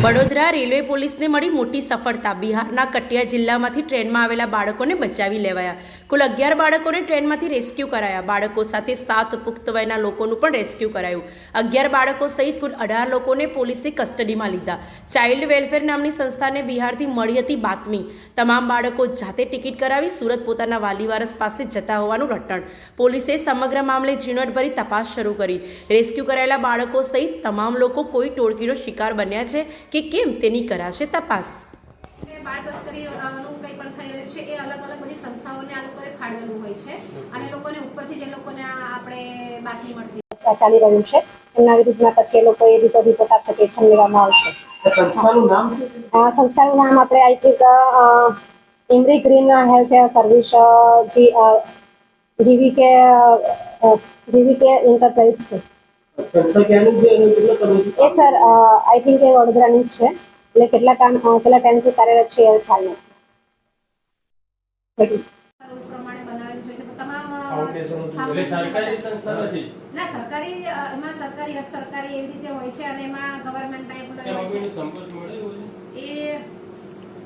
Vadodara railway પોલીસને મળી મોટી સફળતા। બિહારના કટિયા જિલ્લામાંથી ટ્રેનમાં આવેલા બાળકોને બચાવી લેવાયા। કુલ 11 બાળકોને ટ્રેનમાંથી રેસ્ક્યુ કરાયા। બાળકો સાથે 7 પુખ્ત વયના લોકોનું પણ રેસ્ક્યુ કરાયું। 11 બાળકો સહિત કુલ 18 લોકોને પોલીસે કસ્ટડીમાં લીધા। ચાઇલ્ડ વેલફેર નામની સંસ્થાને બિહારથી મળી હતી બાતમી। તમામ બાળકો જાતે ટિકિટ કરાવી સુરત પોતાના વાલીવારસ પાસે જતા હોવાનું રટણ। પોલીસે સમગ્ર મામલે ઝીણવટભરી તપાસ શરૂ કરી। રેસ્ક્યુ કરાયેલા બાળકો સહિત તમામ લોકો કોઈ ટોળકીનો શિકાર બન્યા છે કે કેમ તેની કરાશે તપાસ। બાળ તસ્કરીનું કંઈ પણ થઈ રહ્યું છે એ અલગ અલગ બધી સંસ્થાઓને આ લોકોએ ફાળવેલું હોય છે અને લોકોને ઉપરથી જે લોકોને આપણે બાતમી મળતી ચાલી રહ્યું છે એમના વિરુદ્ધમાં પછી એ લોકોએ રિપોર્ટ આપશે કે એક્શન લેવામાં આવશે। સંસ્થાનું નામ આપણે I think EMRI green health service GVK enterprise છે એ સર આઈ થિંક એ વડોદરાની જ છે એટલે કેટલા ટાઈમથી કાર્યરત છે એ ખ્યાલ નથી। પ્રમાણે બનાવેલું છે તમામ સરકારી એમાં સરકારી અર્ધ સરકારી એવી રીતે હોય છે અને એમાં ગવર્મેન્ટના એમ્પ્લોય હોય છે એ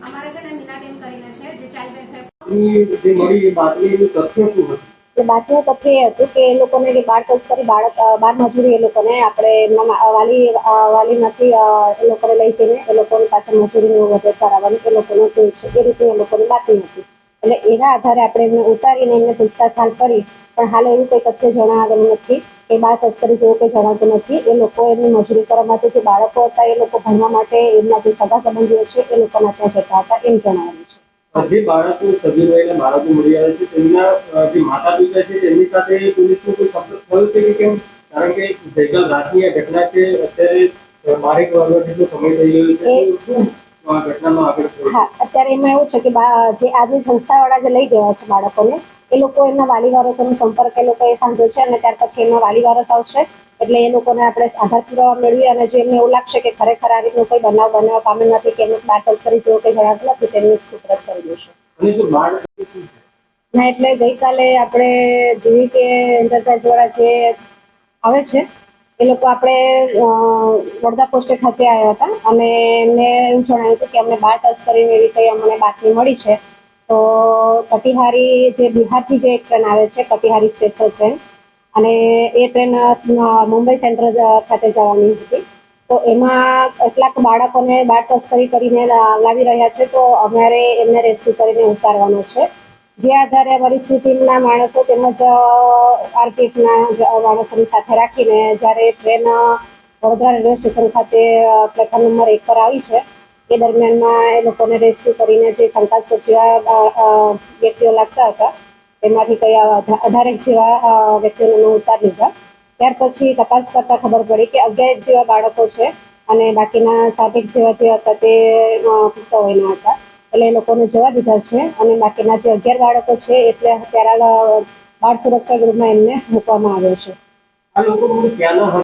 અમારે છે ને મીનાબેન કરીને છે જે ચાઇલ્ડ વેલફેર બાતમીનું તથ્ય એ હતું કે એ લોકોને બાળ તસ્કરી બાળ મજૂરી એ લોકોને આપણે વાલીમાંથી એ લોકોને લઈ જઈને એ લોકોની પાસે મજૂરીનું વધે કરાવવાનું એ લોકોનું ટોળ છે એ રીતે એ લોકોની બાતમી હતી એટલે એના આધારે આપણે એમને ઉતારીને એમને પૂછતાછ હાલ કરી પણ હાલ એવું કોઈ તથ્ય જણાવેલું નથી કે બાળ તસ્કરી જેવું કંઈ જણાતું નથી। એ લોકો એમની મજૂરી કરવા માટે જે બાળકો હતા એ લોકો ભણવા માટે એમના જે સગા સંબંધીઓ છે એ લોકોના ત્યાં જતા હતા એમ જણાવેલું છે। જે બાળકો સગીર વયના બાળકો મળી આવે છે તેમના જે માતા પિતા છે તેમની સાથે પોલીસનો કોઈ સંપર્ક થયો છે કે કેમ? કારણ કે ગઈકાલ રાતની આ ઘટના છે અત્યારે 12 વાગ્યા જેટલો સમય થઈ ગયો છે શું આ ઘટનામાં આગળ થયું? હા અત્યારે એમાં એવું છે કે જે આજે સંસ્થાવાળા જે લઈ ગયા છે બાળકોને એ લોકો એમના વાલીવારસોનો સંપર્ક એ લોકોએ સાંધ્યો છે અને ત્યાર પછી એમના વાલીવારસ આવશે એટલે એ લોકોને આપણે આધાર પુરાવા મેળવી અને જો એમને એવું લાગશે કે ખરેખર આ રીતનો કોઈ બનાવ પામેલ નથી કે એમને બાળ તસ્કરી જેવું કંઈ જણાતું નથી તેમની સુપ્રત કરી દેશે। ના એટલે ગઈકાલે આપણે જીવીકે એન્ટરપ્રાઇઝ વાળા જે આવે છે એ લોકો આપણે વડોદરા પોસ્ટે ખાતે આવ્યા હતા અને એમને એવું જણાવ્યું હતું કે અમને બાળ તસ્કરીની એવી કંઈ અમને બાતમી મળી છે તો કટિહારી જે બિહારથી જે એક ટ્રેન આવે છે કટિહારી સ્પેશિયલ ટ્રેન અને એ ટ્રેન મુંબઈ સેન્ટ્રલ ખાતે જવાની હતી તો એમાં કેટલાક બાળકોને બાળ તસ્કરી કરીને લાવી રહ્યા છે તો અમારે એમને રેસ્ક્યુ કરીને ઉતારવાનો છે જે આધારે અમારી ટીમના માણસો તેમજ આરપીએફના માણસોની સાથે રાખીને જ્યારે ટ્રેન વડોદરા રેલવે સ્ટેશન ખાતે પ્લેટફોર્મ નંબર 1 પર આવી છે એ દરમિયાનમાં એ લોકોને રેસ્ક્યુ કરીને જે શંકાસ્પદ જેવા વ્યક્તિઓ લાગતા હતા તેમાંથી કંઈ 18 જેવા વ્યક્તિઓને ઉતારી લીધા। ત્યાર પછી તપાસ કરતા ખબર પડી કે 11 જેવા બાળકો છે અને બાકીના 7 જેવા જે હતા તે પુખ્ત વયના હતા એટલે એ લોકોને જવા દીધા છે અને બાકીના જે 11 બાળકો છે એટલે અત્યારે બાળ સુરક્ષા ગૃહમાં એમને મૂકવામાં આવ્યો છે। આ લોકો ક્યાંના